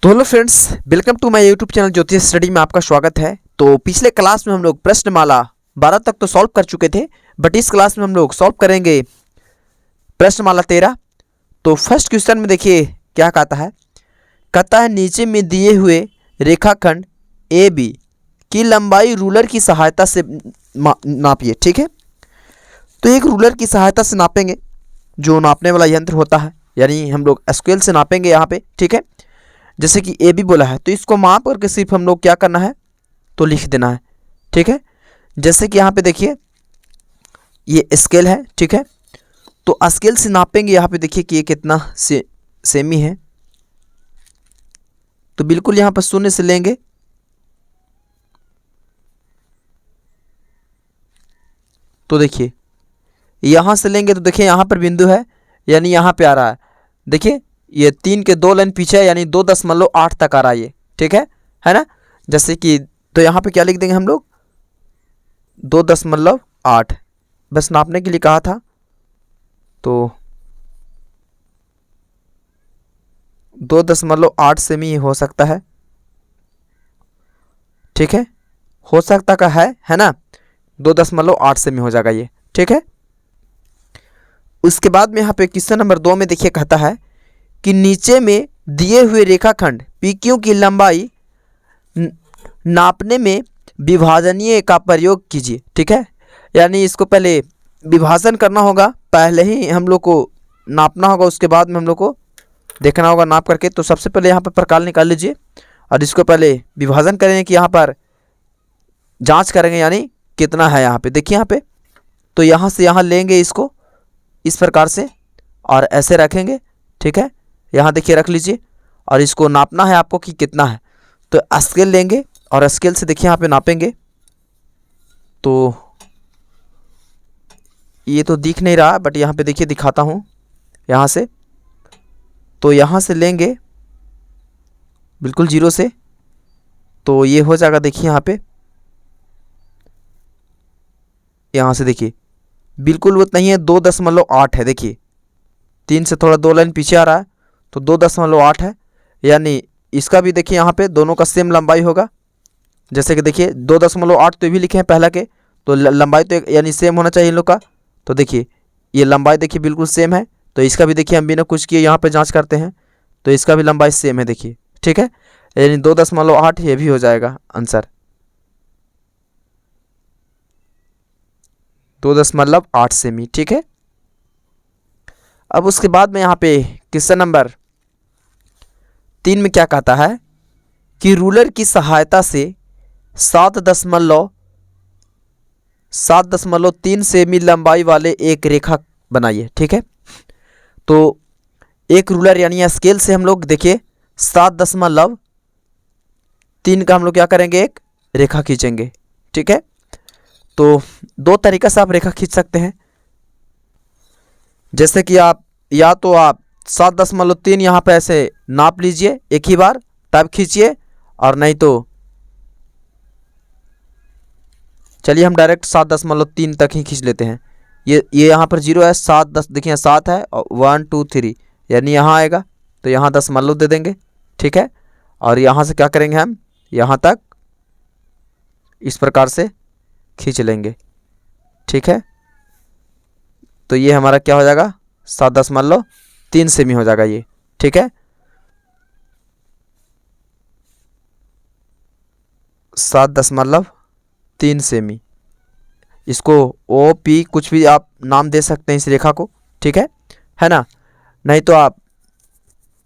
तो hello friends, welcome to my YouTube channel Jyotish study में आपका स्वागत है। तो पिछले क्लास में हम लोग प्रश्नमाला 12 तक तो सॉल्व कर चुके थे, बट इस क्लास में हम लोग सॉल्व करेंगे प्रश्नमाला 13। तो फर्स्ट क्वेश्चन में देखिए क्या कहता है नीचे में दिए हुए रेखाखंड ए बी की लंबाई रूलर की सहायता से नापिए। ठीक है, तो एक रूलर की सहायता से नापेंगे, जो नापने वाला यंत्र होता है, यानी हम लोग स्केल से नापेंगे यहाँ पे। ठीक है, जैसे कि ए बी बोला है तो इसको माप करके सिर्फ हम लोग क्या करना है तो लिख देना है। ठीक है, जैसे कि यहाँ पे देखिए ये स्केल है। ठीक है, तो स्केल से नापेंगे। यहाँ पे देखिए कि ये कितना सेमी है, तो बिल्कुल यहाँ पर शून्य से लेंगे। तो देखिए यहाँ से लेंगे तो देखिए यहाँ पर बिंदु है, यानी यहाँ पे आ रहा है। देखिए ये 3 के 2 लाइन पीछे है, यानी 2.8 तक आ रहा है ये। ठीक है ना। जैसे कि तो यहाँ पे क्या लिख देंगे हम लोग 2.8, बस नापने के लिए कहा था। तो 2.8 सेमी हो सकता है। ठीक है, हो सकता का है ना, 2.8 सेमी हो जाएगा ये। ठीक है, उसके बाद में यहाँ पे क्वेश्चन नंबर 2 में देखिए कहता है कि नीचे में दिए हुए रेखाखंड PQ की लंबाई नापने में विभाजनीय का प्रयोग कीजिए। ठीक है, यानी इसको पहले विभाजन करना होगा, पहले ही हम लोग को नापना होगा, उसके बाद में हम लोग को देखना होगा नाप करके। तो सबसे पहले यहाँ पर प्रकार निकाल लीजिए और इसको पहले विभाजन करेंगे कि यहाँ पर जांच करेंगे, यानी कितना है यहाँ पे। देखिए यहाँ पे तो यहाँ से यहाँ लेंगे इसको इस प्रकार से और ऐसे रखेंगे। ठीक है, यहाँ देखिए रख लीजिए और इसको नापना है आपको कि कितना है। तो स्केल लेंगे और स्केल से देखिए यहाँ पे नापेंगे। तो ये तो दिख नहीं रहा, बट यहाँ पे देखिए दिखाता हूँ यहाँ से। तो यहाँ से लेंगे बिल्कुल 0 से, तो ये हो जाएगा। देखिए यहाँ पे यहाँ से देखिए बिल्कुल वो नहीं है, 2.8 है। देखिए 3 से थोड़ा 2 लाइन पीछे आ रहा है, तो 2.8 है, यानी इसका भी देखिए यहाँ पे दोनों का सेम लंबाई होगा। जैसे कि देखिए 2.8 तो भी लिखे हैं पहला के, तो लंबाई तो यानी सेम होना चाहिए इन लोग का। तो देखिए ये लंबाई देखिए बिल्कुल सेम है, तो इसका भी देखिए हम बिना कुछ किए यहाँ पे जांच करते हैं, तो इसका भी लंबाई सेम है। देखिए ठीक है, यानी 2.8 ये भी हो जाएगा आंसर, 2.8 सेमी। ठीक है, अब उसके बाद में यहाँ पे क्वेश्चन नंबर 3 में क्या कहता है कि रूलर की सहायता से 7.3 सेमी लंबाई वाले एक रेखा बनाइए। ठीक है, तो एक रूलर यानी स्केल से हम लोग देखिए 7.3 का हम लोग क्या करेंगे, एक रेखा खींचेंगे। ठीक है, तो 2 तरीका से आप रेखा खींच सकते हैं। जैसे कि आप या तो आप 7.3 यहाँ पे ऐसे नाप लीजिए एक ही बार, तब खींचिए, और नहीं तो चलिए हम डायरेक्ट 7.3 तक ही खींच लेते हैं। ये यहाँ पर 0 है, 7 10 देखिए 7 है और 1 2 3 यानी यहाँ आएगा, तो यहाँ 10 दे देंगे। ठीक है, और यहाँ से क्या करेंगे हम यहाँ तक इस प्रकार से खींच लेंगे। ठीक है, तो ये हमारा क्या हो जाएगा 7.3 सेमी हो जाएगा ये। ठीक है, 7.3 सेमी, इसको OP कुछ भी आप नाम दे सकते हैं इस रेखा को। ठीक है ना, नहीं तो आप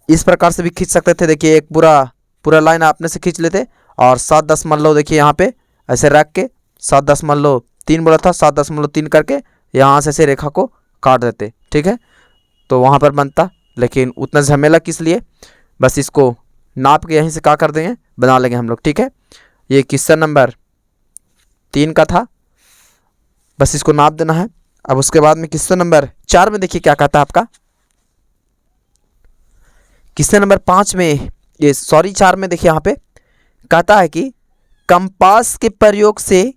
इस प्रकार से भी खींच सकते थे। देखिए एक पूरा लाइन आपने से खींच लेते और 7 देखिए यहाँ पे ऐसे रख के 7.3 बोला था, 7.3 करके यहाँ से ऐसे रेखा को काट देते। ठीक है, तो वहाँ पर बनता, लेकिन उतना झमेला किस लिए, बस इसको नाप के यहीं से क्या कर देंगे बना लेंगे हम लोग। ठीक है, ये क्वेश्चन नंबर 3 का था, बस इसको नाप देना है। अब उसके बाद में क्वेश्चन नंबर 4 में देखिए क्या कहता है आपका। क्वेश्चन नंबर 5 में 4 में देखिए यहाँ पे कहता है कि कंपास के प्रयोग से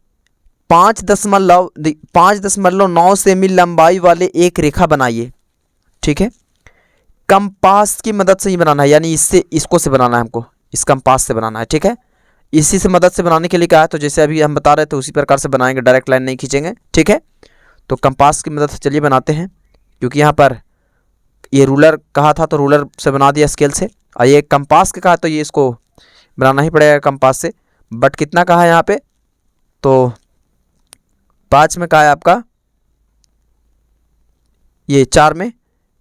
5.9 सेमी लंबाई वाले एक रेखा बनाइए। ठीक है, कंपास की मदद से ही बनाना है, यानी इससे इसको से बनाना है हमको, इस कंपास से बनाना है। ठीक है, इसी से मदद से बनाने के लिए कहा है, तो जैसे अभी हम बता रहे थे उसी प्रकार से बनाएंगे, डायरेक्ट लाइन नहीं खींचेंगे। ठीक है, तो कंपास की मदद से चलिए बनाते हैं, क्योंकि यहाँ पर ये रूलर कहा था तो रूलर से बना दिया स्केल से, और ये कंपास के कहा तो ये इसको बनाना ही पड़ेगा कंपास से। बट कितना कहा है यहाँ पे, तो 5 में कहा है आपका, ये 4 में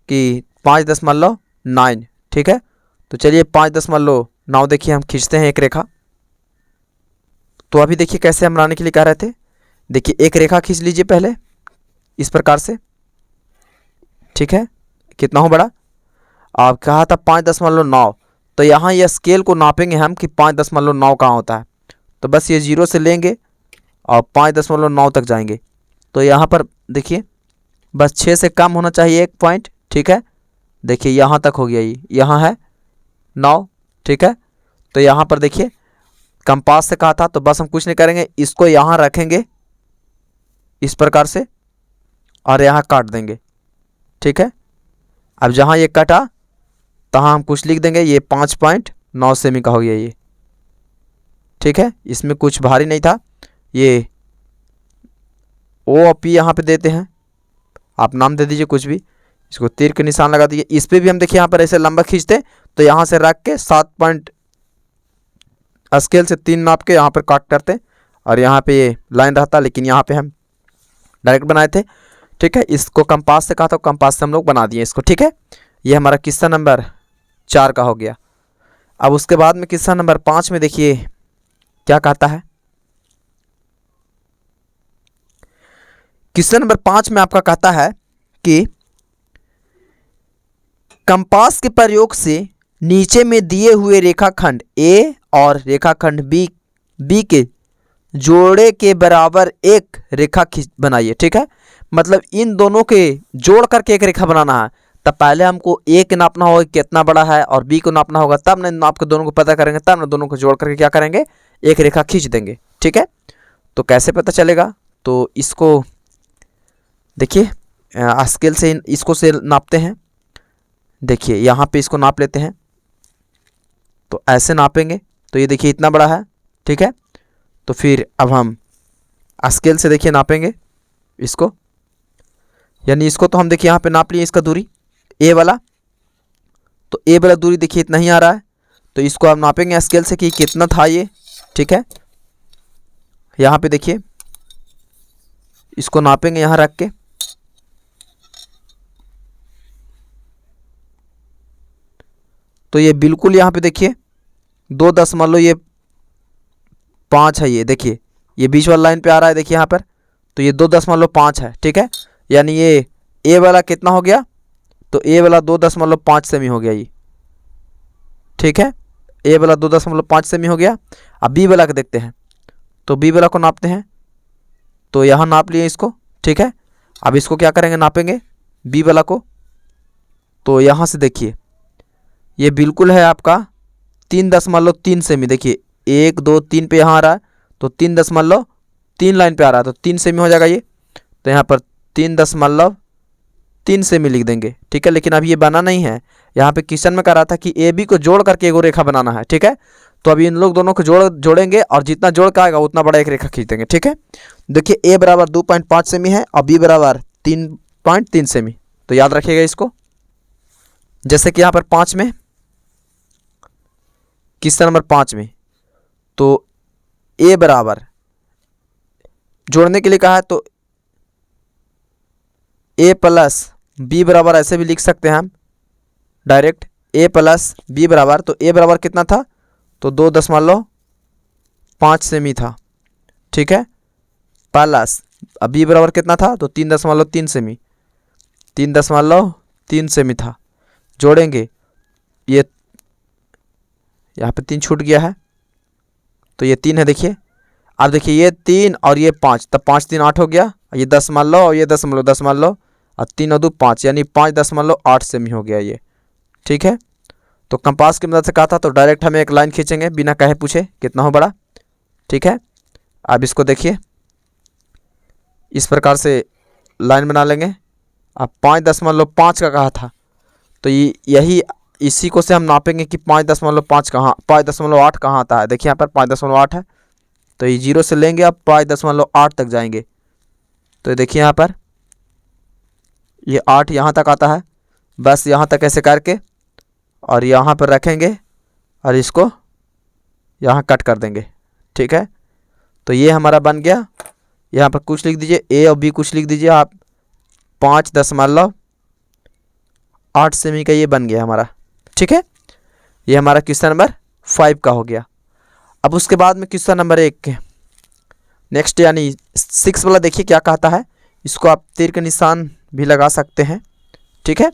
कि 5.9। ठीक है, तो चलिए 5.9 देखिए हम खींचते हैं एक रेखा। तो अभी देखिए कैसे हम बनाने के लिए कह रहे थे, देखिए एक रेखा खींच लीजिए पहले इस प्रकार से। ठीक है, कितना हो बड़ा, आप कहा था 5.9, तो यहाँ यह स्केल को नापेंगे हम कि 5.9 कहाँ होता है। तो बस ये 0 से लेंगे और 5.9 तक जाएंगे। तो यहाँ पर देखिए बस 6 से कम होना चाहिए एक पॉइंट। ठीक है, देखिए यहाँ तक हो गया, ये यहाँ है 9। ठीक है, तो यहाँ पर देखिए कंपास से कहा था, तो बस हम कुछ नहीं करेंगे, इसको यहाँ रखेंगे इस प्रकार से और यहाँ काट देंगे। ठीक है, अब जहाँ ये कटा तहाँ हम कुछ लिख देंगे, ये 5.9 सेमी का हो गया ये। ठीक है, इसमें कुछ भारी नहीं था, ये ओ और पी यहाँ पे देते हैं, आप नाम दे दीजिए कुछ भी, इसको तीर के निशान लगा दीजिए। इस पर भी हम देखिए यहाँ पर ऐसे लंबा खींचते तो यहाँ से रख के 7 पॉइंट स्केल से 3 नाप के यहाँ पर काट करते और यहाँ पे ये लाइन रहता, लेकिन यहाँ पे हम डायरेक्ट बनाए थे। ठीक है, इसको कंपास से कहा था, कंपास से हम लोग बना दिए इसको। ठीक है, ये हमारा किस्सा नंबर 4 का हो गया। अब उसके बाद में किस्सा नंबर 5 में देखिए क्या कहता है। किस्सा नंबर 5 में आपका कहता है कि कंपास के प्रयोग से नीचे में दिए हुए रेखाखंड ए और रेखाखंड बी के जोड़े के बराबर एक रेखा बनाइए। ठीक है, मतलब इन दोनों के जोड़ करके एक रेखा बनाना है। तब पहले हमको ए के नापना होगा कितना बड़ा है और बी को नापना होगा, तब ना नाप के दोनों को पता करेंगे, तब ना दोनों को जोड़ करके क्या करेंगे, एक रेखा खींच देंगे। ठीक है, तो कैसे पता चलेगा, तो इसको देखिए स्केल से इसको से नापते हैं। देखिए यहाँ पे इसको नाप लेते हैं, तो ऐसे नापेंगे तो ये देखिए इतना बड़ा है। ठीक है, तो फिर अब हम स्केल से देखिए नापेंगे इसको, यानी इसको तो हम देखिए यहाँ पे नाप लिए, इसका दूरी ए वाला, तो ए वाला दूरी देखिए इतना ही आ रहा है, तो इसको हम नापेंगे स्केल से कि कितना था ये। ठीक है, यहाँ पे देखिए इसको नापेंगे यहाँ रख के, तो ये बिल्कुल यहाँ पे देखिए 2.5 है, ये देखिए ये बीच वाला लाइन पे आ रहा है, देखिए यहाँ पर, तो ये 2.5 है। ठीक है, यानी ये ए वाला कितना हो गया, तो ए वाला 2.5 सेमी हो गया ये। ठीक है, ए वाला 2.5 सेमी हो गया। अब बी वाला को देखते हैं, तो बी वाला को नापते हैं, तो यहाँ नाप लिए इसको। ठीक है, अब इसको क्या करेंगे, नापेंगे बी वाला को, तो यहाँ से देखिए ये बिल्कुल है आपका 3.3 सेमी। देखिए 1 2 3 पे यहाँ आ रहा है, तो 3.3 लाइन पे आ रहा है, तो 3 सेमी हो जाएगा ये, तो यहाँ पर 3.3 सेमी लिख देंगे। ठीक है, लेकिन अब ये बना नहीं है, यहाँ पे क्वेश्चन में कह रहा था कि ए बी को जोड़ करके एक रेखा बनाना है। ठीक है, तो अभी इन लोग दोनों को जोड़ेंगे और जितना जोड़ का आएगा उतना बड़ा एक रेखा खींच देंगे। ठीक है, देखिए ए बराबर 2.5 सेमी है और बी बराबर 3.3 सेमी, तो याद रखिएगा इसको। जैसे कि यहाँ पर 5 में, किस्सा नंबर 5 में, तो ए बराबर जोड़ने के लिए कहा है, तो ए प्लस बी बराबर ऐसे भी लिख सकते हैं हम डायरेक्ट, ए प्लस बी बराबर, तो ए बराबर कितना था, तो 2.5 सेमी था। ठीक है, प्लस अब बी बराबर कितना था, तो 3.3 सेमी, 3.3 सेमी था। जोड़ेंगे, ये यहाँ पे 3 छूट गया है, तो ये 3 है। देखिए अब देखिए ये 3 और ये 5, तब 5 3 8 हो गया, ये 10 मान लो और ये 10 मान लो और 3 और 2 5, यानी 5.8 सेमी हो गया ये। ठीक है, तो कंपास की मदद से कहा था, तो डायरेक्ट हमें एक लाइन खींचेंगे बिना कहे पूछे कितना हो बड़ा। ठीक है, अब इसको देखिए इस प्रकार से लाइन बना लेंगे। अब 5.5 का कहा था, तो यही इसी को से हम नापेंगे कि 5.5 कहाँ, 5.8 कहाँ आता है। देखिए यहाँ पर 5.8 है, तो ये 0 से लेंगे अब 5.8 तक जाएंगे। तो देखिए यहाँ पर ये 8 यहाँ तक आता है, बस यहाँ तक ऐसे करके और यहाँ पर रखेंगे और इसको यहाँ कट कर देंगे। ठीक है, तो ये हमारा बन गया। यहाँ पर कुछ लिख दीजिए, ए और बी कुछ लिख दीजिए आप। 5.8 सेमी का ये बन गया हमारा। ठीक है, ये हमारा क्वेश्चन नंबर 5 का हो गया। अब उसके बाद में क्वेश्चन नंबर 1 के नेक्स्ट यानी 6 वाला देखिए क्या कहता है। इसको आप तीर के निशान भी लगा सकते हैं। ठीक है,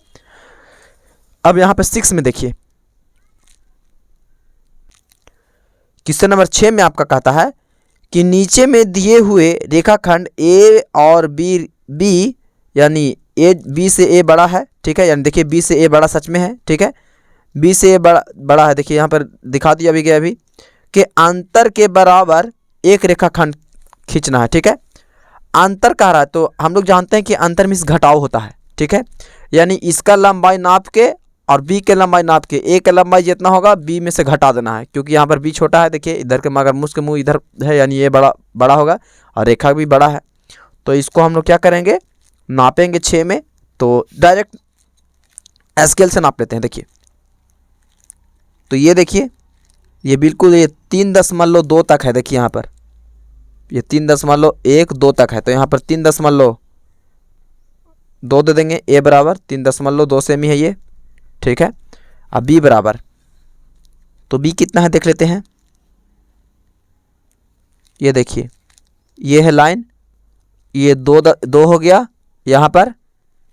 अब यहाँ पे 6 में देखिए क्वेश्चन नंबर 6 में आपका कहता है कि नीचे में दिए हुए रेखाखंड ए और बी यानी ए बी से ए बड़ा है। ठीक है, यानी देखिए बी से ए बड़ा सच में है। ठीक है, बी से ए बड़ा है। देखिए यहाँ पर दिखा दिया भी गया अभी कि अंतर के बराबर एक रेखाखंड खींचना है। ठीक है, अंतर कह रहा है तो हम लोग जानते हैं कि अंतर मीन्स घटाव होता है। ठीक है, यानी इसका लंबाई नाप के और बी के लंबाई नाप के ए का लंबाई जितना होगा बी में से घटा देना है, क्योंकि यहाँ पर बी छोटा है। देखिए इधर के मगर मुझ के मुँह इधर है, यानी ये बड़ा होगा और रेखा भी बड़ा है। तो इसको हम लोग क्या करेंगे, नापेंगे 6 में। तो डायरेक्ट स्केल से नाप लेते हैं। देखिए तो ये देखिए ये बिल्कुल ये 3.2 तक है। देखिए यहाँ पर ये 3.1 तक है, तो यहाँ पर 3.2 दे देंगे। ए बराबर 3.2 सेमी है ये। ठीक है, अब बी बराबर, तो बी कितना है देख लेते हैं। ये देखिए ये है लाइन, ये 2 हो गया यहाँ पर।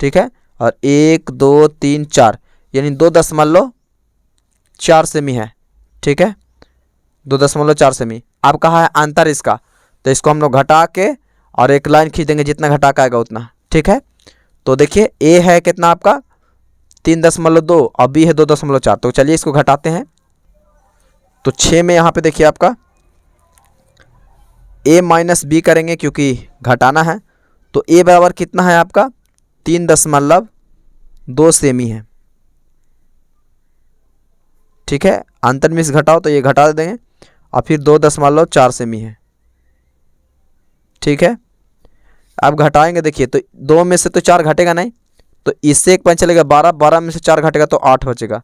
ठीक है, और 1 2 3 4 यानी 2.4 सेमी है। ठीक है, 2.4 सेमी। अब कहा है अंतर इसका, तो इसको हम लोग घटा के और एक लाइन खींच देंगे, जितना घटा के आएगा उतना। ठीक है, तो देखिए ए है कितना आपका 3.2 और बी है 2.4। तो चलिए इसको घटाते हैं। तो 6 में यहाँ पे देखिए आपका ए माइनस बी करेंगे क्योंकि घटाना है। तो ए बराबर कितना है आपका 3.2 सेमी है। ठीक है, अंतर में से घटाओ तो ये घटा देंगे और फिर 2.4 सेमी है। ठीक है, अब घटाएंगे देखिए तो 2 में से तो 4 घटेगा नहीं, तो इससे एक पॉइंट चलेगा 12 में से 4 घटेगा तो 8 बचेगा।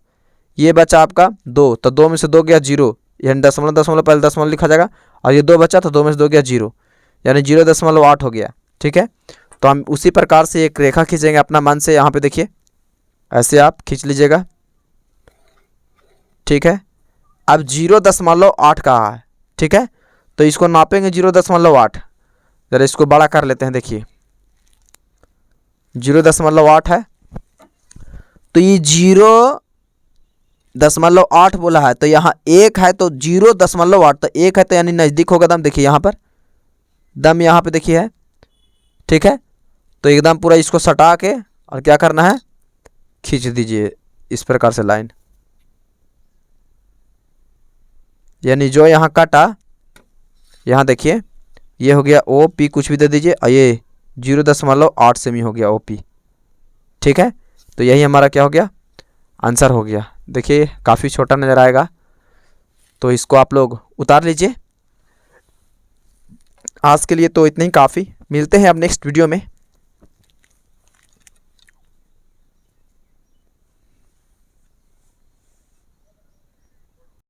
ये बचा आपका 2, तो 2 में से 2 गया 0, यानी दशमलव पहले दशमलव लिखा जाएगा और ये 2 बचा तो 2 में से 2 गया 0, यानी 0.8 हो गया। ठीक है, तो हम उसी प्रकार से एक रेखा खींचेंगे अपना मन से। यहाँ पे देखिए ऐसे आप खींच लीजिएगा। ठीक है, अब 0.8 कहा है। ठीक है, तो इसको नापेंगे 0.8। जरा इसको बड़ा कर लेते हैं। देखिए 0.8 है, तो ये 0.8 बोला है, तो यहाँ 1 है तो 0.8, तो 1 है तो यानी नज़दीक होगा दम। देखिए यहाँ पर दम यहाँ पे देखिए है। ठीक है, तो एकदम पूरा इसको सटा के और क्या करना है, खींच दीजिए इस प्रकार से लाइन, यानी जो यहाँ काटा यहाँ देखिए ये हो गया ओ पी, कुछ भी दे दीजिए, और ये 0.8 सेमी हो गया ओ पी। ठीक है, तो यही हमारा क्या हो गया, आंसर हो गया। देखिए काफ़ी छोटा नज़र आएगा, तो इसको आप लोग उतार लीजिए। आज के लिए तो इतना ही काफ़ी, मिलते हैं अब नेक्स्ट वीडियो में।